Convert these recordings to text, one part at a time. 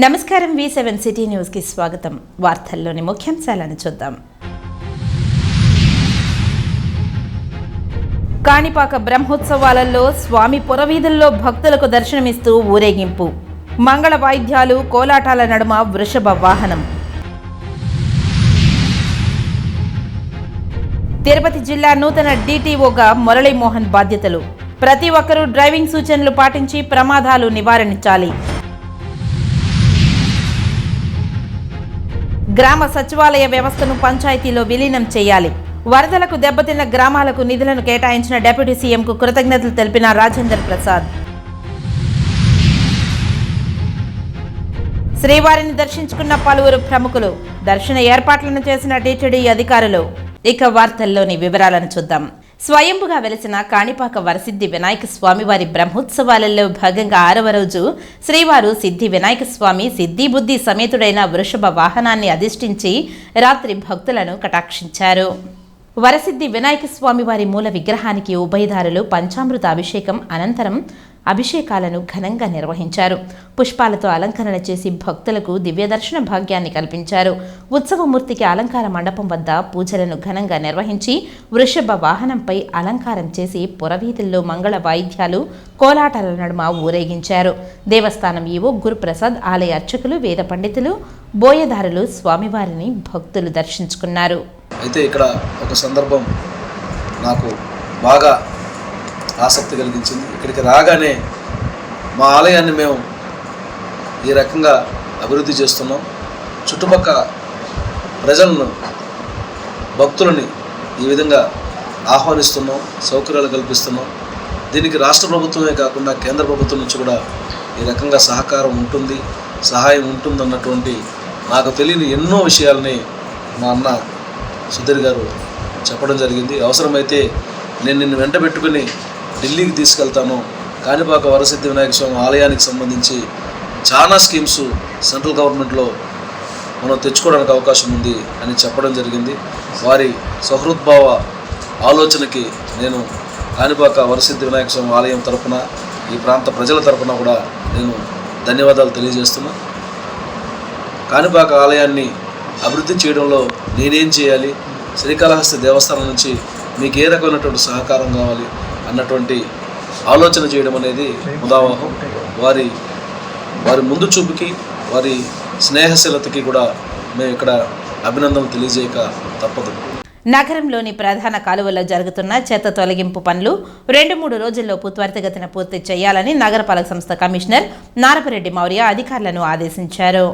నమస్కారం V7 city news కి స్వాగతం. వార్తల్లోని ముఖ్యాంశాలను చూద్దాం. కాణిపాక బ్రహ్మోత్సవాలలో స్వామి పురవీధుల్లో భక్తులకు దర్శనమిస్తూ ఊరేగింపు. మంగళ వాయిద్యాలు, కోలాటాల నడుమ వృషభ వాహనం. తిరుపతి జిల్లా నూతన DTOగా మురళీమోహన్ బాధ్యతలు. ప్రతి ఒక్కరూ డ్రైవింగ్ సూచనలు పాటించి ప్రమాదాలు నివారించాలి. గ్రామ సచివాలయ వ్యవస్థను పంచాయతీలో విలీనం చేయాలి. వరదలకు దెబ్బతిన్న గ్రామాలకు నిధులను కేటాయించిన డిప్యూటీ సీఎంకు కృతజ్ఞతలు తెలిపిన రాజేంద్ర ప్రసాద్. శ్రీవారిని దర్శించుకున్న పలువురు ప్రముఖులు. దర్శన ఏర్పాట్లను చేసిన టీటీడీ అధికారులు. ఇక వార్తల్లోని వివరాలను చూద్దాం. స్వయంభుగా వెలిసిన కాణిపాక వరసిద్ధి వినాయక స్వామివారి బ్రహ్మోత్సవాలలో భాగంగా 6వ రోజు శ్రీవారు సిద్ధి వినాయక స్వామి సిద్ధి బుద్ధి సమేతుడైన వృషభ వాహనాన్ని అధిష్ఠించి రాత్రి భక్తులను కటాక్షించారు. వరసిద్ధి వినాయక స్వామివారి మూల విగ్రహానికి ఉభయదారులు పంచామృత అభిషేకం అనంతరం అభిషేకాలను ఘనంగా నిర్వహించారు. పుష్పాలతో అలంకరణ చేసి భక్తులకు దివ్య దర్శన భాగ్యాన్ని కల్పించారు. ఉత్సవమూర్తికి అలంకార మండపం వద్ద పూజలను ఘనంగా నిర్వహించి వృషభ వాహనంపై అలంకారం చేసి పురవీధుల్లో మంగళ వాయిద్యాలు, కోలాటాల నడుమ ఊరేగించారు. దేవస్థానం ఈవో గురుప్రసాద్, ఆలయ అర్చకులు, వేద పండితులు, బోయదారులు స్వామివారిని భక్తులు దర్శించుకున్నారు. అయితే ఇక్కడ ఒక సందర్భం నాకు బాగా ఆసక్తి కలిగించింది. ఇక్కడికి రాగానే మా ఆలయాన్ని మేము ఈ రకంగా అభివృద్ధి చేస్తున్నాం. చుట్టుపక్కల ప్రజలను, భక్తులని ఈ విధంగా ఆహ్వానిస్తున్నాం, సౌకర్యాలు కల్పిస్తున్నాం. దీనికి రాష్ట్ర ప్రభుత్వమే కాకుండా కేంద్ర ప్రభుత్వం నుంచి కూడా ఈ రకంగా సహకారం ఉంటుంది, సహాయం ఉంటుందన్నటువంటి నాకు తెలియని ఎన్నో విషయాలని మా అన్న సుధీర్ గారు చెప్పడం జరిగింది. అవసరమైతే నేను నిన్ను వెంట పెట్టుకుని ఢిల్లీకి తీసుకెళ్తాను. కాణిపాక వరసిద్ధి వినాయక స్వామి ఆలయానికి సంబంధించి చాలా స్కీమ్స్ సెంట్రల్ గవర్నమెంట్లో మనం తెచ్చుకోవడానికి అవకాశం ఉంది అని చెప్పడం జరిగింది. వారి సహృద్భావ ఆలోచనకి నేను కాణిపాక వరసిద్ధి వినాయక స్వామి ఆలయం తరఫున, ఈ ప్రాంత ప్రజల తరఫున కూడా నేను ధన్యవాదాలు తెలియజేస్తున్నా. కాణిపాక ఆలయాన్ని అభివృద్ధి చేయడంలో నేనేం చేయాలి, శ్రీకాళహస్తి దేవస్థానం నుంచి మీకు ఏ రకమైనటువంటి సహకారం కావాలి అన్నటువంటి ఆలోచన చేయడం అనేది ముదావాహం. వారి ముందు చూపుకి, వారి స్నేహశీలతకి కూడా మేము ఇక్కడ అభినందనలు తెలియజేయక తప్పదు. నగరంలోని ప్రధాన కాలువల్లో జరుగుతున్న చెత్త తొలగింపు పనులు 2-3 రోజుల్లోపు త్వరితగతిన పూర్తి చేయాలని నగరపాలక సంస్థ కమిషనర్ నారపరెడ్డి మౌర్య అధికారులను ఆదేశించారు.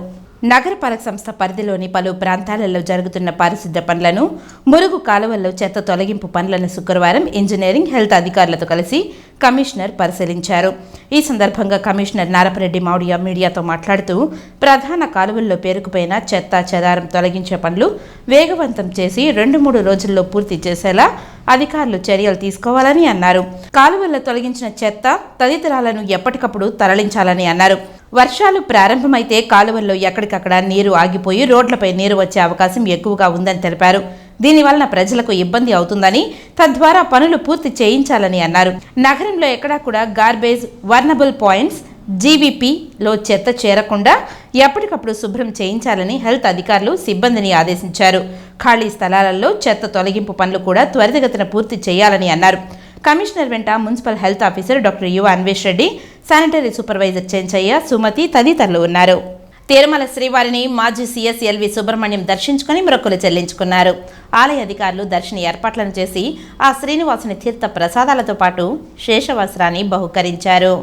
నగరపాలక సంస్థ పరిధిలోని పలు ప్రాంతాలలో జరుగుతున్న పారిశుద్ధ్య పనులను, మురుగు కాలువల్లో చెత్త తొలగింపు పనులను శుక్రవారం ఇంజనీరింగ్, హెల్త్ అధికారులతో కలిసి కమిషనర్ పరిశీలించారు. ఈ సందర్భంగా కమిషనర్ నారపరెడ్డి మౌర్య మీడియాతో మాట్లాడుతూ, ప్రధాన కాలువల్లో పేరుకుపోయిన చెత్త చెదారం తొలగించే పనులు వేగవంతం చేసి 2-3 రోజుల్లో పూర్తి చేసేలా అధికారులు చర్యలు తీసుకోవాలని అన్నారు. కాలువల్లో తొలగించిన చెత్త తదితరాలను ఎప్పటికప్పుడు తరలించాలని అన్నారు. వర్షాలు ప్రారంభమైతే కాలువల్లో ఎక్కడికక్కడ నీరు ఆగిపోయి రోడ్లపై నీరు వచ్చే అవకాశం ఎక్కువగా ఉందని తెలిపారు. దీనివలన ప్రజలకు ఇబ్బంది అవుతుందని, తద్వారా పనులు పూర్తి చేయించాలని అన్నారు. నగరంలో ఎక్కడా కూడా గార్బేజ్, వర్నబుల్ పాయింట్స్, GVPలో చెత్త చేరకుండా ఎప్పటికప్పుడు శుభ్రం చేయించాలని హెల్త్ అధికారులు సిబ్బందిని ఆదేశించారు. ఖాళీ స్థలాలలో చెత్త తొలగింపు పనులు కూడా త్వరితగతిన పూర్తి చేయాలని అన్నారు. కమిషనర్ వెంట మున్సిపల్ హెల్త్ ఆఫీసర్ డాక్టర్ యువ అన్వేష్ రెడ్డి, శానిటరీ సూపర్వైజర్ చెంచయ్య, సుమతి తదితరులు ఉన్నారు. తిరుమల శ్రీవారిని మాజీ CS ఎల్వి సుబ్రహ్మణ్యం దర్శించుకుని మొక్కులు చెల్లించుకున్నారు. ఆలయ అధికారులు దర్శన ఏర్పాట్లను చేసి ఆ శ్రీనివాసుని తీర్థ ప్రసాదాలతో పాటు శేషవస్త్రాన్ని బహుకరించారు.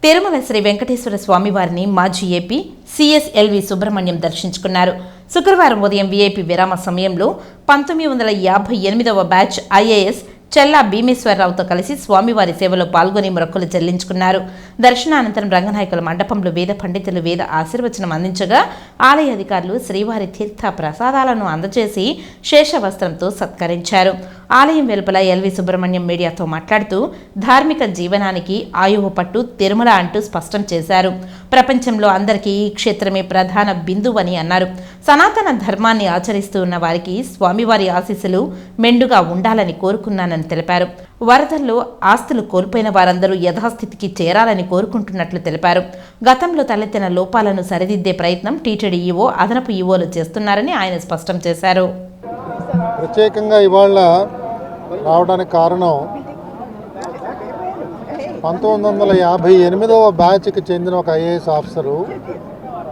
తిరుమల శ్రీ వెంకటేశ్వర స్వామివారిని మాజీ AP CS ఎల్వి సుబ్రహ్మణ్యం దర్శించుకున్నారు. శుక్రవారం ఉదయం VIP విరామ సమయంలో 1958వ బ్యాచ్ IAS చెల్లా భీమేశ్వరరావుతో కలిసి స్వామివారి సేవలో పాల్గొని మొక్కులు చెల్లించుకున్నారు. దర్శనానంతరం రంగనాయకుల మండపంలో వేద పండితులు వేద ఆశీర్వచనం అందించగా ఆలయ అధికారులు శ్రీవారి తీర్థ ప్రసాదాలను అందజేసి శేషవస్త్రంతో సత్కరించారు. ఆలయం వెలుపల ఎల్వి సుబ్రహ్మణ్యం మీడియాతో మాట్లాడుతూ, ధార్మిక జీవనానికి ఆయువు పట్టు తిరుమల అంటూ స్పష్టం చేశారు. ప్రపంచంలో అందరికీ ఈ క్షేత్రమే ప్రధాన బిందువని అన్నారు. సనాతన ధర్మాన్ని ఆచరిస్తూ ఉన్న వారికి స్వామివారి ఆశీస్సులు మెండుగా ఉండాలని కోరుకున్నానని చేయాలని తెలిపారు. వరదల్లో ఆస్తులు కోల్పోయిన వారందరూ యథాస్థితికి చేరాలని కోరుకుంటున్నట్లు తెలిపారు. గతంలో తలెత్తిన లోపాలను సరిదిద్దే ప్రయత్నం టీటీడీ ఈవో, అదనపు ఈవోలు చేస్తున్నారని ఆయన స్పష్టం చేశారు. ప్రత్యేకంగా ఇవాళ రావడానికి కారణం 1958వ బ్యాచ్కి చెందిన ఒక ఐఏఎస్ ఆఫీసరు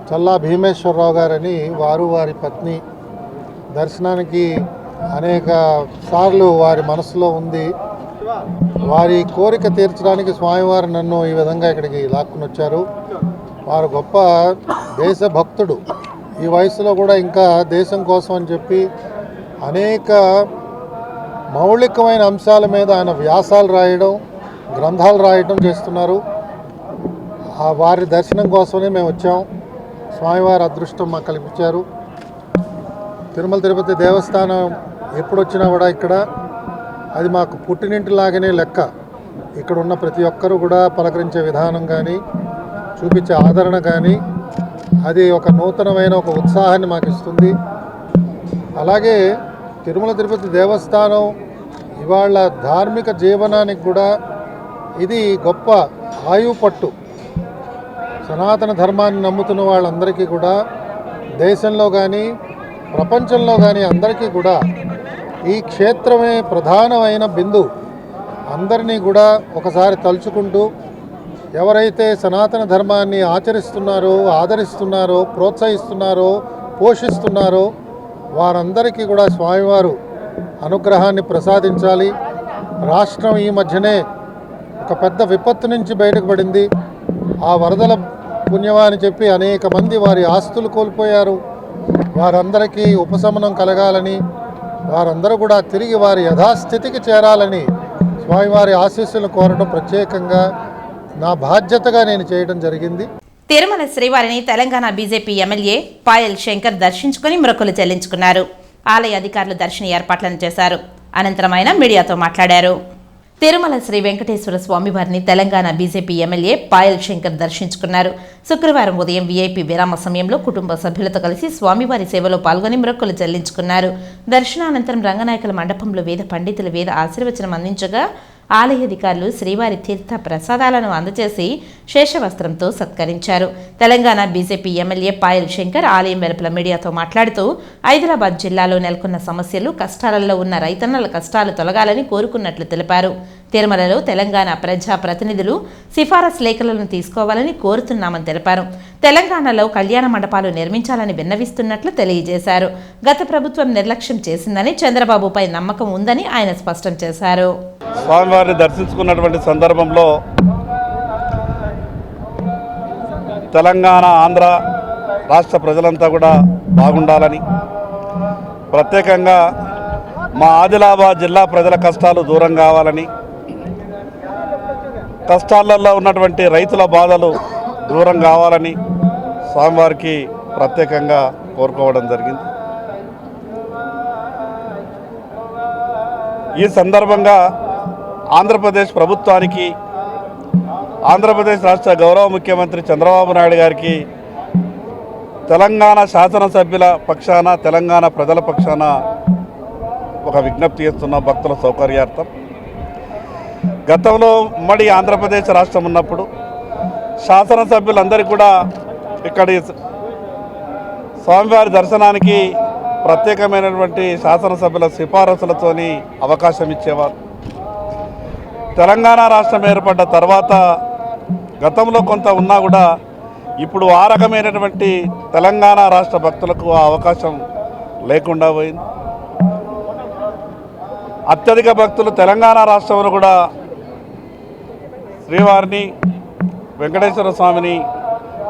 చల్లా భీమేశ్వరరావు గారని వారి పత్ని దర్శనానికి అనేక సార్లు వారి మనసులో ఉంది. వారి కోరిక తీర్చడానికి స్వామివారు నన్ను ఈ విధంగా ఇక్కడికి లాక్కుని వచ్చారు. వారు గొప్ప దేశభక్తుడు. ఈ వయసులో కూడా ఇంకా దేశం కోసం అని చెప్పి అనేక మౌలికమైన అంశాల మీద ఆయన వ్యాసాలు రాయడం, గ్రంథాలు రాయడం చేస్తున్నారు. వారి దర్శనం కోసమే మేము వచ్చాం. స్వామివారి అదృష్టం మాకు కల్పించారు. తిరుమల తిరుపతి దేవస్థానం ఎప్పుడొచ్చినా కూడా ఇక్కడ అది మాకు పుట్టినింటిలాగానే లెక్క. ఇక్కడ ఉన్న ప్రతి ఒక్కరూ కూడా పలకరించే విధానం కానీ, చూపించే ఆదరణ కానీ అది ఒక నూతనమైన ఒక ఉత్సాహాన్ని మాకు ఇస్తుంది. అలాగే తిరుమల తిరుపతి దేవస్థానం ఇవాళ ధార్మిక జీవనానికి కూడా ఇది గొప్ప ఆయువు పట్టు. సనాతన ధర్మాన్ని నమ్ముతున్న వాళ్ళందరికీ కూడా దేశంలో కానీ ప్రపంచంలో కానీ అందరికీ కూడా ఈ క్షేత్రమే ప్రధానమైన బిందు. అందరినీ కూడా ఒకసారి తలుచుకుంటూ ఎవరైతే సనాతన ధర్మాన్ని ఆచరిస్తున్నారో, ఆదరిస్తున్నారో, ప్రోత్సహిస్తున్నారో, పోషిస్తున్నారో వారందరికీ కూడా స్వామివారు అనుగ్రహాన్ని ప్రసాదించాలి. రాష్ట్రం ఈ మధ్యనే ఒక పెద్ద విపత్తు నుంచి బయటకు పడింది. ఆ వరదల పుణ్యమా అని చెప్పి అనేక మంది వారి ఆస్తులు కోల్పోయారు. వారందరికీ ఉపశమనం కలగాలని, వారందరూ కూడా తిరిగి వారి యథాస్థితికి చేరాలని స్వామివారి ఆశీస్సులు కోరడం ప్రత్యేకంగా నా బాధ్యతగా నేను చేయడం జరిగింది. తిరుమల శ్రీవారిని తెలంగాణ బీజేపీ ఎమ్మెల్యే పాయల్ శంకర్ దర్శించుకుని మొక్కులు చెల్లించుకున్నారు. ఆలయ అధికారులు దర్శన ఏర్పాట్లను చేశారు. అనంతరం ఆయన మీడియాతో మాట్లాడారు. తిరుమల శ్రీ వెంకటేశ్వర స్వామివారిని తెలంగాణ బీజేపీ ఎమ్మెల్యే పాయల్ శంకర్ దర్శించుకున్నారు. శుక్రవారం ఉదయం వీఐపీ విరామ సమయంలో కుటుంబ సభ్యులతో కలిసి స్వామివారి సేవలో పాల్గొని మొక్కులు చెల్లించుకున్నారు. దర్శనానంతరం రంగనాయకుల మండపంలో వేద పండితులు వేద ఆశీర్వచనం అందించగా ఆలయ అధికారులు శ్రీవారి తీర్థ ప్రసాదాలను అందజేసి శేషవస్త్రంతో సత్కరించారు. తెలంగాణ బీజేపీ ఎమ్మెల్యే పాయల్ శంకర్ ఆలయం వెలుపల మీడియాతో మాట్లాడుతూ ఆదిలాబాద్ జిల్లాలో నెలకొన్న సమస్యలు, కష్టాలలో ఉన్న రైతన్నల కష్టాలు తొలగాలని కోరుకున్నట్లు తెలిపారు. తిరుమలలో తెలంగాణ ప్రజా ప్రతినిధులు సిఫారసు లేఖలను తీసుకోవాలని కోరుతున్నామని తెలిపారు. తెలంగాణలో కళ్యాణ మండపాలు నిర్మించాలని విన్నవిస్తున్నట్లు తెలియజేశారు. గత ప్రభుత్వం నిర్లక్ష్యం చేసిందని, చంద్రబాబుపై నమ్మకం ఉందని ఆయన స్పష్టం చేశారు. స్వామివారిని దర్శించుకున్నటువంటి సందర్భంలో తెలంగాణ, ఆంధ్ర రాష్ట్ర ప్రజలంతా కూడా బాగుండాలని, ప్రత్యేకంగా మా ఆదిలాబాద్ జిల్లా ప్రజల కష్టాలు దూరం కావాలని, కష్టాలలో ఉన్నటువంటి రైతుల బాధలు దూరం కావాలని స్వామివారికి ప్రత్యేకంగా కోరుకోవడం జరిగింది. ఈ సందర్భంగా ఆంధ్రప్రదేశ్ ప్రభుత్వానికి, ఆంధ్రప్రదేశ్ రాష్ట్ర గౌరవ ముఖ్యమంత్రి చంద్రబాబు నాయుడు గారికి తెలంగాణ శాసనసభ్యుల పక్షాన, తెలంగాణ ప్రజల పక్షాన ఒక విజ్ఞప్తి చేస్తున్న భక్తుల సౌకర్యార్థం. గతంలో ఉమ్మడి ఆంధ్రప్రదేశ్ రాష్ట్రం ఉన్నప్పుడు శాసనసభ్యులందరికీ కూడా ఇక్కడి స్వామివారి దర్శనానికి ప్రత్యేకమైనటువంటి శాసనసభ్యుల సిఫారసులతోని అవకాశం ఇచ్చేవారు. తెలంగాణ రాష్ట్రం ఏర్పడ్డ తర్వాత గతంలో కొంత ఉన్నా కూడా ఇప్పుడు ఆ రకమైనటువంటి తెలంగాణ రాష్ట్ర భక్తులకు ఆ అవకాశం లేకుండా పోయింది. అత్యధిక భక్తులు తెలంగాణ రాష్ట్రంలో కూడా శ్రీవారిని, వెంకటేశ్వర స్వామిని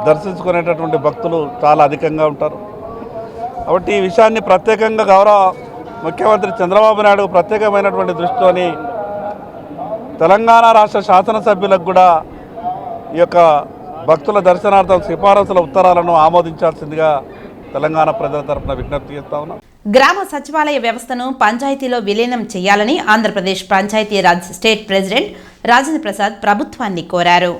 దర్శించుకునేటటువంటి భక్తులు చాలా అధికంగా ఉంటారు. కాబట్టి ఈ విషయాన్ని ప్రత్యేకంగా గౌరవ ముఖ్యమంత్రి చంద్రబాబు నాయుడు ప్రత్యేకమైనటువంటి దృష్టితోని తెలంగాణ రాష్ట్ర శాసనసభ్యులకు కూడా ఈ యొక్క భక్తుల దర్శనార్థం సిఫారసుల ఉత్తరాలను ఆమోదించాల్సిందిగా తెలంగాణ ప్రజల తరఫున విజ్ఞప్తి చేస్తా ఉన్నాం. గ్రామ సచివాలయ వ్యవస్థను పంచాయతీలో విలీనం చేయాలని ఆంధ్రప్రదేశ్ పంచాయతీరాజ్ స్టేట్ ప్రెసిడెంట్ రాజేంద్ర ప్రసాద్ ప్రభుత్వాన్ని కోరారు.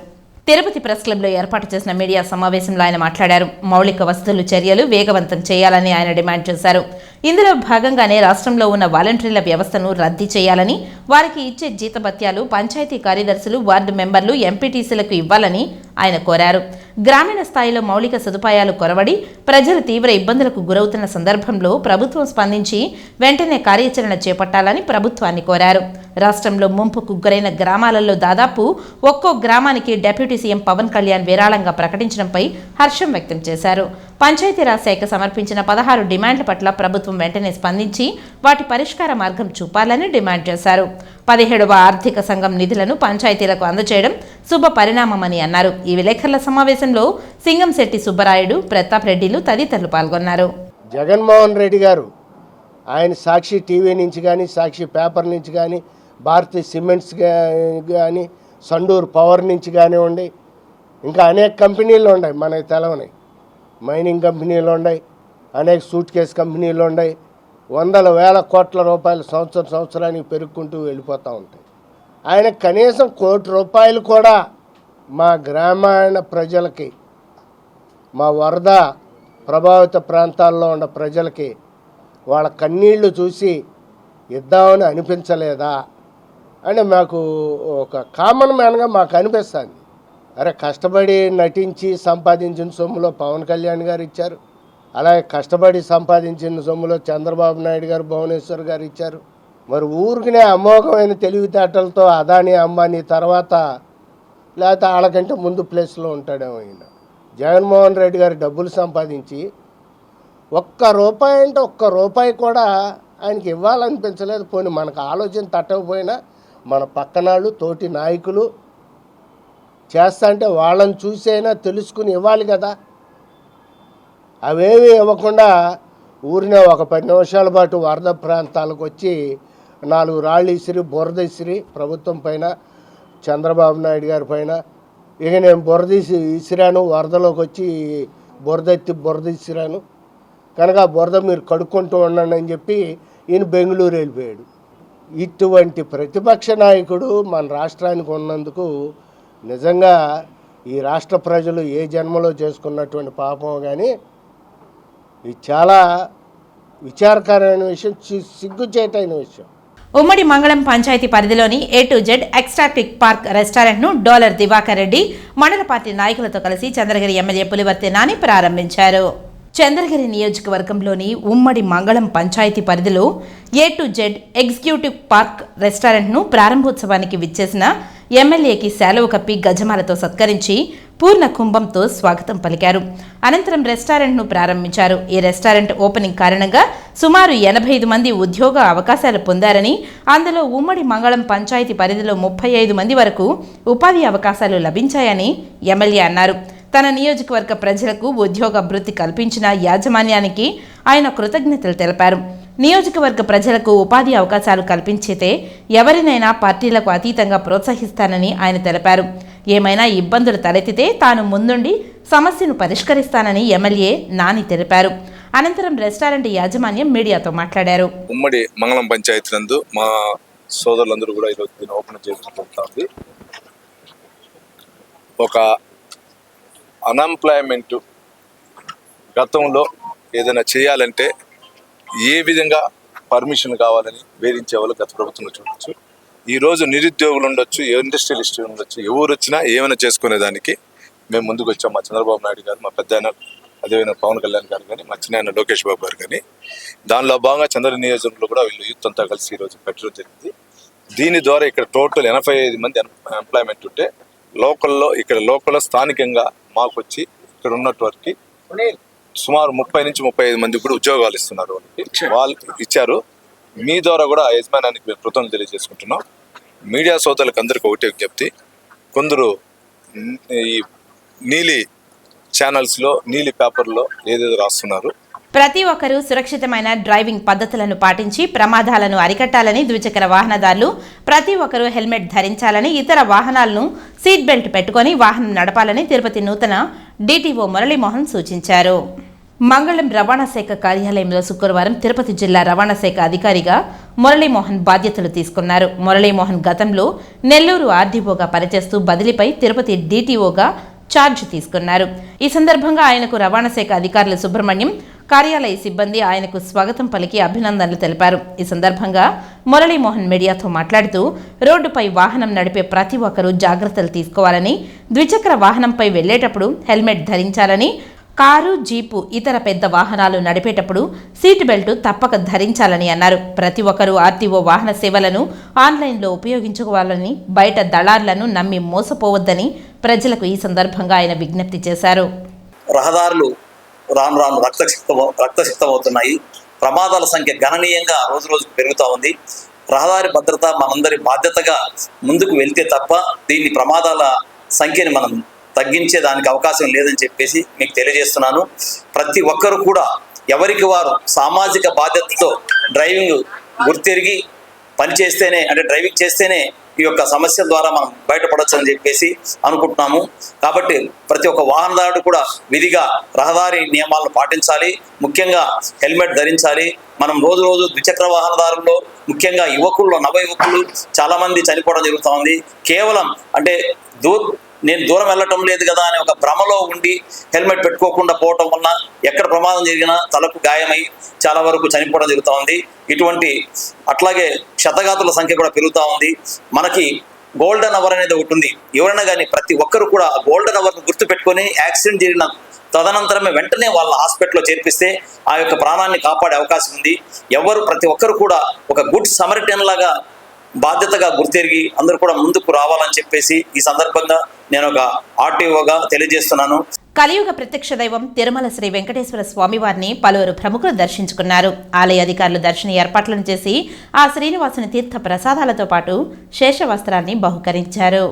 తిరుపతి ప్రెస్ క్లబ్లో ఏర్పాటు చేసిన మీడియా సమావేశంలో ఆయన మాట్లాడారు. మౌలిక వసతులు చర్యలు వేగవంతం చేయాలని ఆయన డిమాండ్ చేశారు. ఇందులో భాగంగానే రాష్ట్రంలో ఉన్న వాలంటీర్ల వ్యవస్థను రద్దు చేయాలని, వారికి ఇచ్చే జీతభత్యాలు పంచాయతీ కార్యదర్శులు, వార్డు మెంబర్లు, ఎంపీటీసీలకు ఇవ్వాలని ఆయన కోరారు. గ్రామీణ స్థాయిలో మౌలిక సదుపాయాలు కొరవడి ప్రజలు తీవ్ర ఇబ్బందులకు గురవుతున్న సందర్భంలో ప్రభుత్వం స్పందించి వెంటనే కార్యాచరణ చేపట్టాలని ప్రభుత్వాన్ని కోరారు. రాష్ట్రంలో ముంపుకు గురైన గ్రామాలలో దాదాపు ఒక్కో గ్రామానికి డిప్యూటీ సీఎం పవన్ కళ్యాణ్ విరాళంగా ప్రకటించడంపై హర్షం వ్యక్తం చేశారు. పంచాయతీరాజ్ శాఖ సమర్పించిన 16 డిమాండ్ల పట్ల ప్రభుత్వం వెంటనే స్పందించి వాటి పరిష్కార మార్గం చూపాలని డిమాండ్ చేశారు. 17వ ఆర్థిక సంఘం నిధులను పంచాయతీలకు అందజేయడం శుభ పరిణామమని అన్నారు. ఈ విలేకరుల సమావేశంలో సింగంశెట్టి సుబ్బరాయుడు, ప్రతాప్ రెడ్డిలు తదితరులు పాల్గొన్నారు. జగన్మోహన్ రెడ్డి గారు ఆయన సాక్షి టీవీ నుంచి కానీ, సాక్షి పేపర్ నుంచి కానీ, భారతీయ సిమెంట్స్ కానీ, సండూర్ పవర్ నుంచి కానివ్వండి, ఇంకా అనేక కంపెనీలు ఉన్నాయి, మనకి తెలవని మైనింగ్ కంపెనీలు ఉన్నాయి, అనేక సూట్ కేస్ కంపెనీలు ఉన్నాయి. వందల వేల కోట్ల రూపాయలు సంవత్సరానికి పెరుగుకుంటూ వెళ్ళిపోతూ ఉంటాయి. ఆయన కనీసం ₹1 కూడా మా గ్రామీణ ప్రజలకి, మా వరద ప్రభావిత ప్రాంతాల్లో ఉన్న ప్రజలకి వాళ్ళ కన్నీళ్లు చూసి ఇద్దామని అనిపించలేదా అని మాకు ఒక కామన్ మ్యాన్గా మాకు అనిపిస్తుంది. అరే, కష్టపడి నటించి సంపాదించిన సొమ్ములో పవన్ కళ్యాణ్ గారు ఇచ్చారు, అలాగే కష్టపడి సంపాదించిన సొమ్ములో చంద్రబాబు నాయుడు గారు, భువనేశ్వర్ గారు ఇచ్చారు. మరి ఊరికినే అమోఘమైన తెలివితేటలతో అదానీ, అంబానీ తర్వాత లేకపోతే వాళ్ళకంటే ముందు ప్లేస్లో ఉంటాడేమో ఆయన. జగన్మోహన్ రెడ్డి గారు డబ్బులు సంపాదించి ₹1 కూడా ఆయనకి ఇవ్వాలనిపించలేదు. పోనీ మనకు ఆలోచన తట్టకపోయినా మన పక్కనాళ్ళు, తోటి నాయకులు చేస్తా అంటే వాళ్ళని చూసైనా తెలుసుకుని ఇవ్వాలి కదా. అవేమీ ఇవ్వకుండా ఊరినే ఒక 10 నిమిషాల పాటు వరద ప్రాంతాలకు వచ్చి 4 రాళ్ళు ఇసిరి, బురద ఇసిరి ప్రభుత్వం పైన, చంద్రబాబు నాయుడు గారి పైన, ఇక నేను బురద ఇసిరాను, వరదలోకి వచ్చి బురద ఇసిరాను కనుక ఆ బురద మీరు కడుక్కుంటూ ఉండండి అని చెప్పి ఈయన బెంగళూరు వెళ్ళిపోయాడు. ఇటువంటి ప్రతిపక్ష నాయకుడు మన రాష్ట్రానికి ఉన్నందుకు నిజంగా ఈ రాష్ట్ర ప్రజలు ఏ జన్మలో చేసుకున్నటువంటి పాపం కానీ ఇది చాలా విచారకరమైన విషయం, సిగ్గుచేటైన విషయం. ఉమ్మడి మంగళం పంచాయతీ పరిధిలోని A to Z ecstatic park రెస్టారెంట్ను డోలర్ దివాకర్ రెడ్డి మండల పార్టీ నాయకులతో కలిసి చంద్రగిరి ఎమ్మెల్యే పులివర్తి నాని ప్రారంభించారు. చంద్రగిరి నియోజకవర్గంలోని ఉమ్మడి మంగళం పంచాయతీ పరిధిలో A to Z executive park రెస్టారెంట్ను ప్రారంభోత్సవానికి విచ్చేసిన ఎమ్మెల్యేకి శాలువ కప్పి గజమాలతో సత్కరించి పూర్ణ కుంభంతో స్వాగతం పలికారు. అనంతరం రెస్టారెంట్ను ప్రారంభించారు. ఈ రెస్టారెంట్ ఓపెనింగ్ కారణంగా సుమారు 85 మంది ఉద్యోగ అవకాశాలు పొందారని, అందులో ఉమ్మడి మంగళం పంచాయతీ పరిధిలో 35 మంది వరకు ఉపాధి అవకాశాలు లభించాయని ఎమ్మెల్యే అన్నారు. తన నియోజకవర్గ ప్రజలకు ఉద్యోగ భృతి కల్పించిన యాజమాన్యానికి ఆయన కృతజ్ఞతలు తెలిపారు. నియోజకవర్గ ప్రజలకు ఉపాధి అవకాశాలు కల్పించితే ఎవరినైనా పార్టీలకు అతీతంగా ప్రోత్సహిస్తానని ఆయన తెలిపారు. ఏమైనా ఇబ్బందులు తలెత్తితే తాను ముందుండి సమస్యను పరిష్కరిస్తానని ఎమ్మెల్యే నాని తెలిపారు. అనంతరం రెస్టారెంట్ యాజమాన్యం మీడియాతో మాట్లాడారు. ఉమ్మడి మంగళం పంచాయతీ నందు మా సోదరులందరూ కూడా ఈరోజు దీన్ని ఓపెన్ చేసుకుంటుంది. ఒక అన్ఎంప్లాయ్మెంట్ గతంలో ఏదైనా చేయాలంటే ఏ విధంగా పర్మిషన్ కావాలని వేధించే వాళ్ళు గత ప్రభుత్వంలో చూడొచ్చు. ఈరోజు నిరుద్యోగులు ఉండొచ్చు, ఇండస్ట్రియలిస్ట్ ఉండొచ్చు, ఎవరు వచ్చినా ఏమైనా చేసుకునేదానికి మేము ముందుకు వచ్చాం. మా చంద్రబాబు నాయుడు గారు, మా పెద్ద అదేవిధంగా పవన్ కళ్యాణ్ గారు కానీ, మా చిన్న లోకేష్ బాబు గారు కానీ, దానిలో భాగంగా చంద్రగిరి నియోజకవర్గంలో కూడా వీళ్ళు యూత్ అంతా కలిసి ఈరోజు పెట్టడం జరిగింది. దీని ద్వారా ఇక్కడ టోటల్ 85 మంది ఎంప్లాయ్మెంట్ ఉంటే లోకల్లో స్థానికంగా మాకు వచ్చి ఇక్కడ ఉన్నటువంటి సుమారు 30 నుంచి 35 మంది కూడా ఉద్యోగాలు ఇస్తున్నారు. వాళ్ళు ఇచ్చారు. మీ ద్వారా కూడా ఆ యజమానానికి మేము కృతజ్ఞతలు తెలియజేసుకుంటున్నాం. మీడియా సోదరులకు అందరికీ ఒకటే విజ్ఞప్తి, కొందరు ఈ నీలి ఛానల్స్లో, నీలి పేపర్లో ఏదేదో రాస్తున్నారు. ప్రతి ఒక్కరూ సురక్షితమైన డ్రైవింగ్ పద్ధతులను పాటించి ప్రమాదాలను అరికట్టాలని, ద్విచక్ర వాహనదారులు ప్రతి ఒక్కరూ హెల్మెట్ ధరించాలని, ఇతర వాహనాలను సీట్ బెల్ట్ పెట్టుకొని వాహనం నడపాలని తిరుపతి నూతన DTO మురళీమోహన్ సూచించారు. మంగళం రవాణా శాఖ కార్యాలయంలో శుక్రవారం తిరుపతి జిల్లా రవాణా శాఖ అధికారిగా మురళీమోహన్ బాధ్యతలు తీసుకున్నారు. మురళీమోహన్ గతంలో నెల్లూరు ఆర్డీఓగా పనిచేస్తూ బదిలీపై తిరుపతి డీటీఓగా ఛార్జ్ తీసుకున్నారు. ఈ సందర్భంగా ఆయనకు రవాణా శాఖ అధికారులు సుబ్రహ్మణ్యం, కార్యాలయ సిబ్బంది ఆయనకు స్వాగతం పలికి అభినందనలు తెలిపారు. ఈ సందర్భంగా మురళీమోహన్ మీడియాతో మాట్లాడుతూ రోడ్డుపై వాహనం నడిపే ప్రతి ఒక్కరూ జాగ్రత్తలు తీసుకోవాలని, ద్విచక్ర వాహనంపై వెళ్లేటప్పుడు హెల్మెట్ ధరించాలని, కారు, జీపు, ఇతర పెద్ద వాహనాలు నడిపేటప్పుడు సీటు బెల్ట్ తప్పక ధరించాలని అన్నారు. ప్రతి ఒక్కరూ ఆర్టీఓ వాహన సేవలను ఆన్లైన్లో ఉపయోగించుకోవాలని, బయట దళార్లను నమ్మి మోసపోవద్దని ప్రజలకు ఈ సందర్భంగా ఆయన విజ్ఞప్తి చేశారు. రహదారులు రాను రాను రక్తసిక్తమవుతున్నాయి. ప్రమాదాల సంఖ్య గణనీయంగా రోజు రోజుకు పెరుగుతూ ఉంది. రహదారి భద్రత మనందరి బాధ్యతగా ముందుకు వెళ్తే తప్ప దీన్ని ప్రమాదాల సంఖ్యని మనం తగ్గించేదానికి అవకాశం లేదని చెప్పేసి మీకు తెలియజేస్తున్నాను. ప్రతి ఒక్కరు కూడా ఎవరికి వారు సామాజిక బాధ్యతతో డ్రైవింగ్ గుర్తెరిగి పనిచేస్తేనే, అంటే డ్రైవింగ్ చేస్తేనే ఈ యొక్క సమస్య ద్వారా మనం బయటపడవచ్చు అని చెప్పేసి అనుకుంటున్నాము. కాబట్టి ప్రతి ఒక్క వాహనదారుడు కూడా విధిగా రహదారి నియమాలను పాటించాలి. ముఖ్యంగా హెల్మెట్ ధరించాలి. మనం రోజు రోజు ద్విచక్ర వాహనదారుల్లో ముఖ్యంగా యువకుల్లో, నవ యువకులు చాలామంది చనిపోవడం జరుగుతూ ఉంది. కేవలం అంటే నేను దూరం వెళ్ళటం లేదు కదా అనే ఒక భ్రమలో ఉండి హెల్మెట్ పెట్టుకోకుండా పోవటం వలన ఎక్కడ ప్రమాదం జరిగినా తలకు గాయమై చాలా వరకు చనిపోవడం జరుగుతూ ఉంది. ఇటువంటి అట్లాగే క్షతగాతుల సంఖ్య కూడా పెరుగుతూ ఉంది. మనకి గోల్డెన్ అవర్ అనేది ఒకటి ఉంది. ఎవరైనా కానీ ప్రతి ఒక్కరు కూడా గోల్డెన్ అవర్ను గుర్తుపెట్టుకొని యాక్సిడెంట్ జరిగిన తదనంతరమే వెంటనే వాళ్ళ హాస్పిటల్లో చేర్పిస్తే ఆ యొక్క ప్రాణాన్ని కాపాడే అవకాశం ఉంది. ప్రతి ఒక్కరు కూడా ఒక గుడ్ సమరిటన్ లాగా బాధ్యతగా గుర్తెరిగి అందరూ కూడా ముందుకు రావాలని చెప్పేసి ఈ సందర్భంగా నేను ఒక ఆర్టీఓగా తెలియజేస్తున్నాను. కలియుగ ప్రత్యక్ష దైవం తిరుమల శ్రీ వెంకటేశ్వర స్వామివారిని పలువురు ప్రముఖులు దర్శించుకున్నారు. ఆలయ అధికారులు దర్శన ఏర్పాట్లను చేసి ఆ శ్రీనివాసుని తీర్థ ప్రసాదాలతో పాటు శేషవస్త్రాన్ని బహుకరించారు.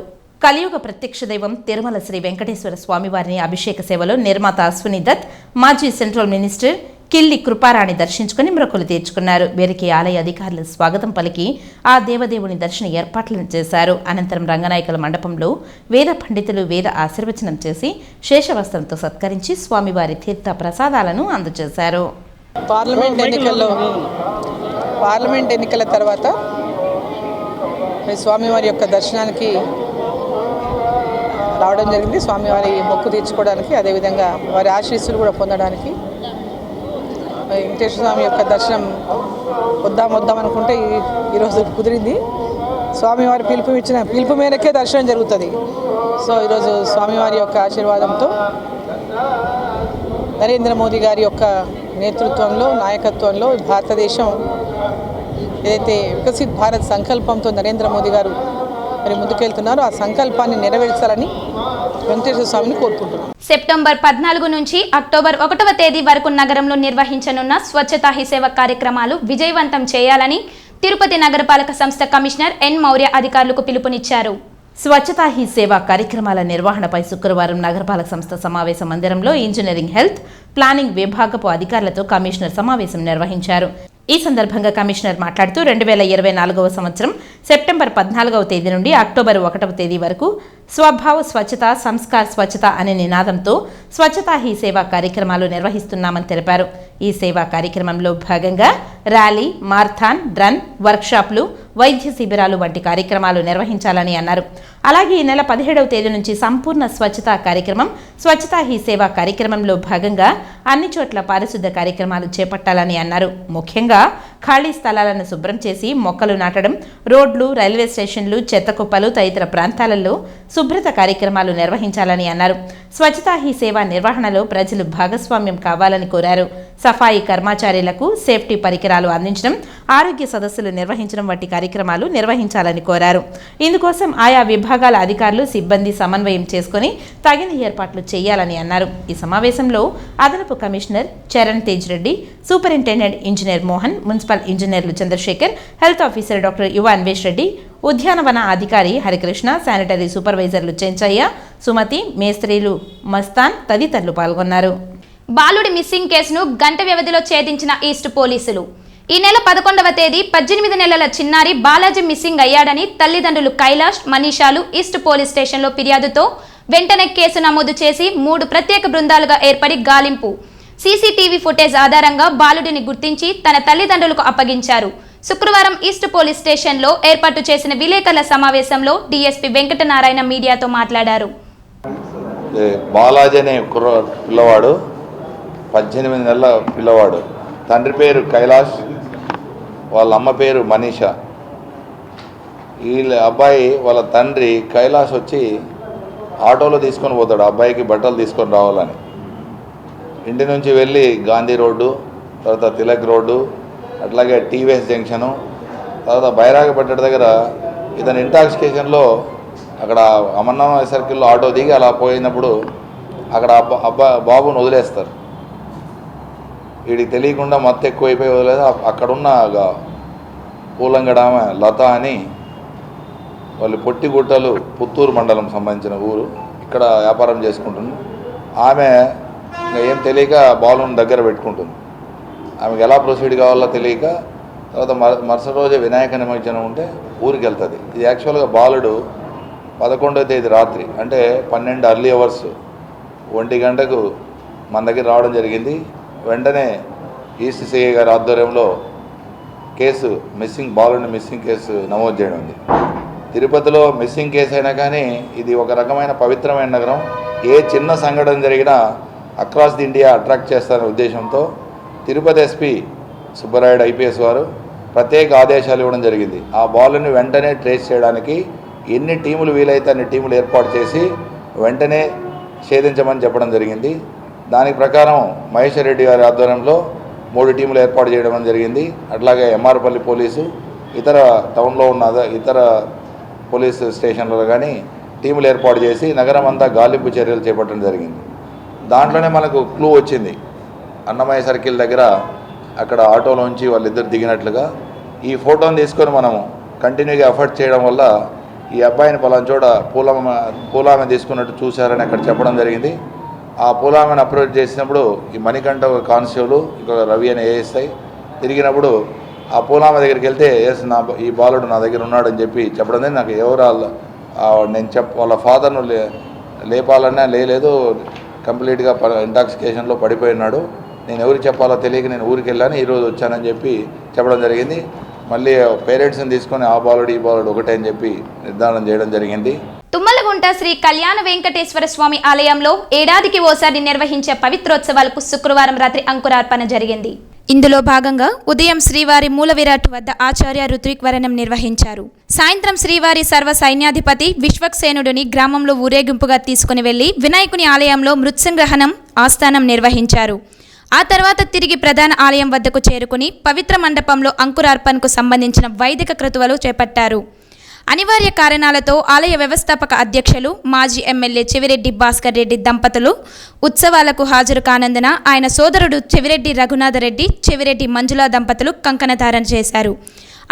కలియుగ ప్రత్యక్ష దైవం తిరుమల శ్రీ వెంకటేశ్వర స్వామివారిని అభిషేక సేవలో నిర్మాత అశ్విని దత్, మాజీ సెంట్రల్ మినిస్టర్ కిల్లి కృపారాణి దర్శించుకుని మొక్కులు తీర్చుకున్నారు. వీరికి ఆలయ అధికారులు స్వాగతం పలికి ఆ దేవదేవుని దర్శన ఏర్పాట్లను చేశారు. అనంతరం రంగనాయకుల మండపంలో వేద పండితులు వేద ఆశీర్వచనం చేసి శేషవస్త్రంతో సత్కరించి స్వామివారి తీర్థ ప్రసాదాలను అందజేశారు. పార్లమెంట్ ఎన్నికల తర్వాత స్వామివారి యొక్క దర్శనానికి రావడం జరిగింది. స్వామివారి మొక్కు తీర్చుకోవడానికి, అదేవిధంగా వారి ఆశీస్సులు కూడా పొందడానికి. వెంకటేశ్వర స్వామి యొక్క దర్శనం వద్దాం అనుకుంటే ఈరోజు కుదిరింది. స్వామివారి పిలుపు మేరకే దర్శనం జరుగుతుంది. సో ఈరోజు స్వామివారి యొక్క ఆశీర్వాదంతో నరేంద్ర మోదీ గారి యొక్క నేతృత్వంలో, నాయకత్వంలో భారతదేశం ఏదైతే వికసిత్ భారత్ సంకల్పంతో నరేంద్ర మోదీ గారు మరి ముందుకెళ్తున్నారు, ఆ సంకల్పాన్ని నెరవేర్చాలని వెంకటేశ్వర స్వామిని కోరుకుంటున్నాం. సెప్టెంబర్ 14 నుంచి అక్టోబర్ 1వ తేదీ వరకు నగరంలో నిర్వహించనున్న స్వచ్ఛతా హీ సేవ కార్యక్రమాలు విజయవంతం చేయాలని తిరుపతి నగరపాలక సంస్థ కమిషనర్ ఎన్ మౌర్య అధికారులకు పిలుపునిచ్చారు. స్వచ్ఛతా హీ సేవ కార్యక్రమాల నిర్వహణపై శుక్రవారం నగరపాలక సంస్థ సమావేశ మందిరంలో ఇంజనీరింగ్, హెల్త్, ప్లానింగ్ విభాగపు అధికారులతో కమిషనర్ సమావేశం నిర్వహించారు. ఈ సందర్భంగా కమిషనర్ మాట్లాడుతూ 2024వ సంవత్సరం సెప్టెంబర్ 14వ తేదీ నుండి అక్టోబర్ 1వ తేదీ వరకు స్వభావ స్వచ్ఛత, సంస్కార్ స్వచ్ఛత అనే నినాదంతో స్వచ్ఛతా హీ సేవా కార్యక్రమాలు నిర్వహిస్తున్నామని తెలిపారు. ఈ సేవా కార్యక్రమంలో భాగంగా ర్యాలీ, మార్థాన్, రన్, వర్క్షాప్లు, వైద్య శిబిరాలు వంటి కార్యక్రమాలు నిర్వహించాలని అన్నారు. అలాగే ఈ నెల 17వ తేదీ నుంచి సంపూర్ణ స్వచ్ఛతా కార్యక్రమం, స్వచ్ఛతా హీ సేవా కార్యక్రమంలో భాగంగా అన్ని చోట్ల పారిశుద్ధ కార్యక్రమాలు చేపట్టాలని అన్నారు. ముఖ్యంగా ఖాళీ స్థలాలను శుభ్రం చేసి మొక్కలు నాటడం, రోడ్లు, రైల్వే స్టేషన్లు, చెత్త కుప్పలు తదితర ప్రాంతాలలో శుభ్రత కార్యక్రమాలు నిర్వహించాలని అన్నారు. స్వచ్ఛతా హీ సేవ నిర్వహణలో ప్రజలు భాగస్వామ్యం కావాలని కోరారు. సఫాయి కర్మచారులకు సేఫ్టీ పరికరాలు అందించడం, ఆరోగ్య సదస్సులు నిర్వహించడం వంటి కార్యక్రమాలు నిర్వహించాలని కోరారు. ఇందుకోసం ఆయా విభాగాల అధికారులు, సిబ్బంది సమన్వయం చేసుకుని తగిన ఏర్పాట్లు చేయాలని అన్నారు. ఈ సమావేశంలో అదనపు commissioner Charan Tej Reddy, superintendent engineer Mohan, municipal ఇంజనీర్లు చంద్రశేఖర్, హెల్త్ ఆఫీసర్ డాక్టర్ యువ అన్వేష్ రెడ్డి, ఉద్యానవన అధికారి హరికృష్ణ, శానిటరీ సూపర్వైజర్లు చెంచయ్య, సుమతి, మేస్త్రీలు మస్తాన్ తదితరులు పాల్గొన్నారు. బాలుడి మిస్సింగ్ కేసును గంట వ్యవధిలో ఛేదించిన ఈస్ట్ పోలీసులు. ఈ నెల 11వ తేదీ 18 నెలల చిన్నారి బాలాజీ మిస్సింగ్ అయ్యాడని తల్లిదండ్రులు కైలాష్, మనీషాలు ఈస్ట్ పోలీస్ స్టేషన్లో ఫిర్యాదుతో వెంటనే కేసు నమోదు చేసి 3 ప్రత్యేక బృందాలుగా ఏర్పడి గాలింపు, సీసీటీవీ ఫుటేజ్ ఆధారంగా బాలుడిని గుర్తించి తన తల్లిదండ్రులకు అప్పగించారు. శుక్రవారం ఈస్ట్ పోలీస్ స్టేషన్లో ఏర్పాటు చేసిన విలేకరుల సమావేశంలో డీఎస్పీ వెంకటనారాయణ మీడియాతో మాట్లాడారు. బాలాజీ అనే పిల్లవాడు 18 నెలల పిల్లవాడు. తండ్రి పేరు కైలాష్, వాళ్ళ అమ్మ పేరు మనీషా. వీళ్ళ అబ్బాయి వాళ్ళ తండ్రి కైలాష్ వచ్చి ఆటోలో తీసుకొని పోతాడు అబ్బాయికి బట్టలు తీసుకొని రావాలని. ఇంటి నుంచి వెళ్ళి గాంధీ రోడ్డు, తర్వాత తిలక్ రోడ్డు, అట్లాగే టీవీఎస్ జంక్షను, తర్వాత బైరాగపట్టడి దగ్గర ఇతను ఇంటాక్సికేషన్లో అక్కడ అమర్నాథ్ సర్కిల్లో ఆటో దిగి అలా పోయినప్పుడు అక్కడ బాబుని వదిలేస్తారు. వీడికి తెలియకుండా మత్తు ఎక్కువైపోయి వదిలేదు. అక్కడున్న పూలంగడ లత అని వాళ్ళు పొట్టిగుట్టలు పుత్తూరు మండలం సంబంధించిన ఊరు, ఇక్కడ వ్యాపారం చేసుకుంటుంది. ఆమె ఏం తెలియక బాలుని దగ్గర పెట్టుకుంటుంది. ఆమెకు ఎలా ప్రొసీడ్ కావాలో తెలియక తర్వాత మరుసటి రోజే వినాయక నిమజ్జనం ఉంటే ఊరికి వెళ్తుంది. ఇది యాక్చువల్గా బాలుడు 11వ తేదీ రాత్రి అంటే 12 అర్లీ అవర్స్ 1 గంటకు మన దగ్గర రావడం జరిగింది. వెంటనే ఈస్ట్ సిఐ గారి ఆధ్వర్యంలో కేసు బాలుడిని మిస్సింగ్ కేసు నమోదు చేయడం ఉంది. తిరుపతిలో మిస్సింగ్ కేసు అయినా కానీ ఇది ఒక రకమైన పవిత్రమైన నగరం. ఏ చిన్న సంఘటన జరిగినా అక్రాస్ ది ఇండియా అట్రాక్ట్ చేస్తారనే ఉద్దేశంతో తిరుపతి ఎస్పీ సుబ్బరాయుడు ఐపీఎస్ వారు ప్రత్యేక ఆదేశాలు ఇవ్వడం జరిగింది. ఆ బాలుని వెంటనే ట్రేస్ చేయడానికి ఎన్ని టీములు వీలైతే అన్ని టీములు ఏర్పాటు చేసి వెంటనే ఛేదించమని చెప్పడం జరిగింది. దాని ప్రకారం మహేశ్వర్ రెడ్డి గారి ఆధ్వర్యంలో 3 టీములు ఏర్పాటు చేయడం జరిగింది. అట్లాగే ఎంఆర్పల్లి పోలీసు, ఇతర టౌన్లో ఉన్న ఇతర పోలీసు స్టేషన్లలో కానీ టీములు ఏర్పాటు చేసి నగరం అంతా గాలింపు చర్యలు చేపట్టడం జరిగింది. దాంట్లోనే మనకు క్లూ వచ్చింది. అన్నమయ్య సర్కిల్ దగ్గర అక్కడ ఆటోలోంచి వాళ్ళిద్దరు దిగినట్లుగా ఈ ఫోటోని తీసుకొని మనము కంటిన్యూగా ఎఫర్ట్ చేయడం వల్ల ఈ అబ్బాయిని పలానా చోట పూలామె తీసుకున్నట్టు చూశారని అక్కడ చెప్పడం జరిగింది. ఆ పూలామెను అప్రోచ్ చేసినప్పుడు ఈ మణికంఠ ఒక కానిస్టేబుల్, ఇంకొక రవి అని ఏఎస్ఐ తిరిగినప్పుడు ఆ పూలామె దగ్గరికి వెళ్తే ఈ బాలుడు నా దగ్గర ఉన్నాడని చెప్పి చెప్పడం జరిగింది. నాకు ఎవరు నేను వాళ్ళ ఫాదర్ను లేపాలన్నా లేదు, కంప్లీట్గా ఇంటాక్సికేషన్లో పడిపోయినాడు, నేను ఎవరికి చెప్పాలో తెలియక నేను ఊరికి వెళ్ళాను, ఈరోజు వచ్చానని చెప్పి చెప్పడం జరిగింది. మళ్ళీ పేరెంట్స్ని తీసుకొని ఆ బాలుడు ఈ బాలుడు ఒకటే అని చెప్పి నిర్ధారణ చేయడం జరిగింది. తుమ్మలగుంట శ్రీ కళ్యాణ వెంకటేశ్వర స్వామి ఆలయంలో ఏడాదికి ఓసారి నిర్వహించే పవిత్రోత్సవాలకు శుక్రవారం రాత్రి అంకురార్పణ జరిగింది. ఇందులో భాగంగా ఉదయం శ్రీవారి మూల విరాట్ వద్ద ఆచార్య ఋత్విక్వరణం నిర్వహించారు. సాయంత్రం శ్రీవారి సర్వ సైన్యాధిపతి విశ్వక్సేనుడిని గ్రామంలో ఊరేగింపుగా తీసుకుని వెళ్లి వినాయకుని ఆలయంలో మృత్సంగ్రహణం ఆస్థానం నిర్వహించారు. ఆ తర్వాత తిరిగి ప్రధాన ఆలయం వద్దకు చేరుకుని పవిత్ర మండపంలో అంకురార్పణకు సంబంధించిన వైదిక క్రతువులు చేపట్టారు. అనివార్య కారణాలతో ఆలయ వ్యవస్థాపక అధ్యక్షులు మాజీ ఎమ్మెల్యే చెవిరెడ్డి భాస్కర్ రెడ్డి దంపతులు ఉత్సవాలకు హాజరు కానందున ఆయన సోదరుడు చెవిరెడ్డి రఘునాథరెడ్డి, చెవిరెడ్డి మంజులా దంపతులు కంకణధారణ చేశారు.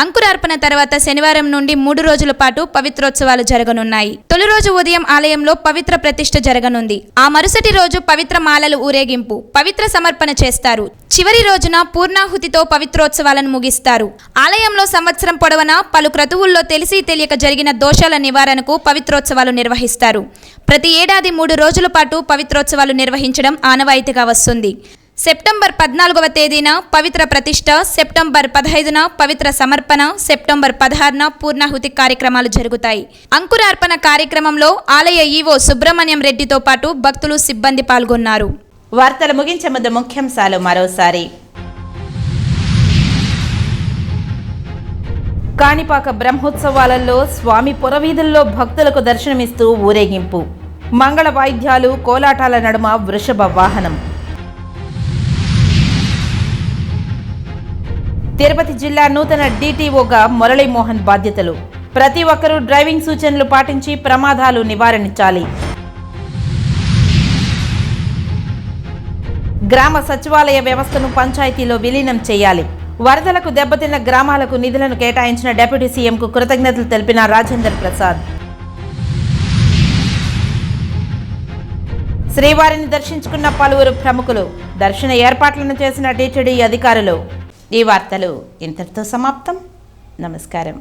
అంకురార్పణ తర్వాత శనివారం నుండి 3 రోజుల పాటు పవిత్రోత్సవాలు జరగనున్నాయి. తొలి రోజు ఉదయం ఆలయంలో పవిత్ర ప్రతిష్ఠ జరగనుంది. ఆ మరుసటి రోజు పవిత్ర మాలలు ఊరేగింపు, పవిత్ర సమర్పణ చేస్తారు. చివరి రోజున పూర్ణాహుతితో పవిత్రోత్సవాలను ముగిస్తారు. ఆలయంలో సంవత్సరం పొడవునా పలు క్రతువుల్లో తెలిసి తెలియక జరిగిన దోషాల నివారణకు పవిత్రోత్సవాలు నిర్వహిస్తారు. ప్రతి ఏడాది 3 రోజుల పాటు పవిత్రోత్సవాలు నిర్వహించడం ఆనవాయితీగా వస్తుంది. సెప్టెంబర్ 14వ తేదీన పవిత్ర ప్రతిష్ఠ, సెప్టెంబర్ 15న పవిత్ర సమర్పణ, సెప్టెంబర్ 16న పూర్ణాహుతి కార్యక్రమాలు జరుగుతాయి. అంకురార్పణ కార్యక్రమంలో ఆలయ ఈవో సుబ్రహ్మణ్యం రెడ్డితో పాటు భక్తులు, సిబ్బంది పాల్గొన్నారు. వార్తలు ముగించే ముందు ముఖ్యాంశాలు మరోసారి. కాణిపాక బ్రహ్మోత్సవాలలో స్వామి పురవీధుల్లో భక్తులకు దర్శనమిస్తూ ఊరేగింపు, మంగళ వాయిద్యాలు, కోలాటాల నడుమ వృషభ వాహనం. తిరుపతి జిల్లా నూతన DTOగా మురళీమోహన్ బాధ్యతలు. ప్రతి ఒక్కరూ డ్రైవింగ్ సూచనలు పాటించి ప్రమాదాలు నివారించాలి. గ్రామ సచివాలయ వ్యవస్థను పంచాయతీలో విలీనం చేయాలి. వరదలకు దెబ్బతిన్న గ్రామాలకు నిధులను కేటాయించిన డిప్యూటీ సీఎంకు కృతజ్ఞతలు తెలిపిన రాజేందర్ ప్రసాద్. శ్రీవారిని దర్శించుకున్న పలువురు ప్రముఖులు, దర్శన ఏర్పాట్లను చేసిన టీటీడీ అధికారులు. ఈ వార్తలు ఇంతటితో సమాప్తం. నమస్కారం.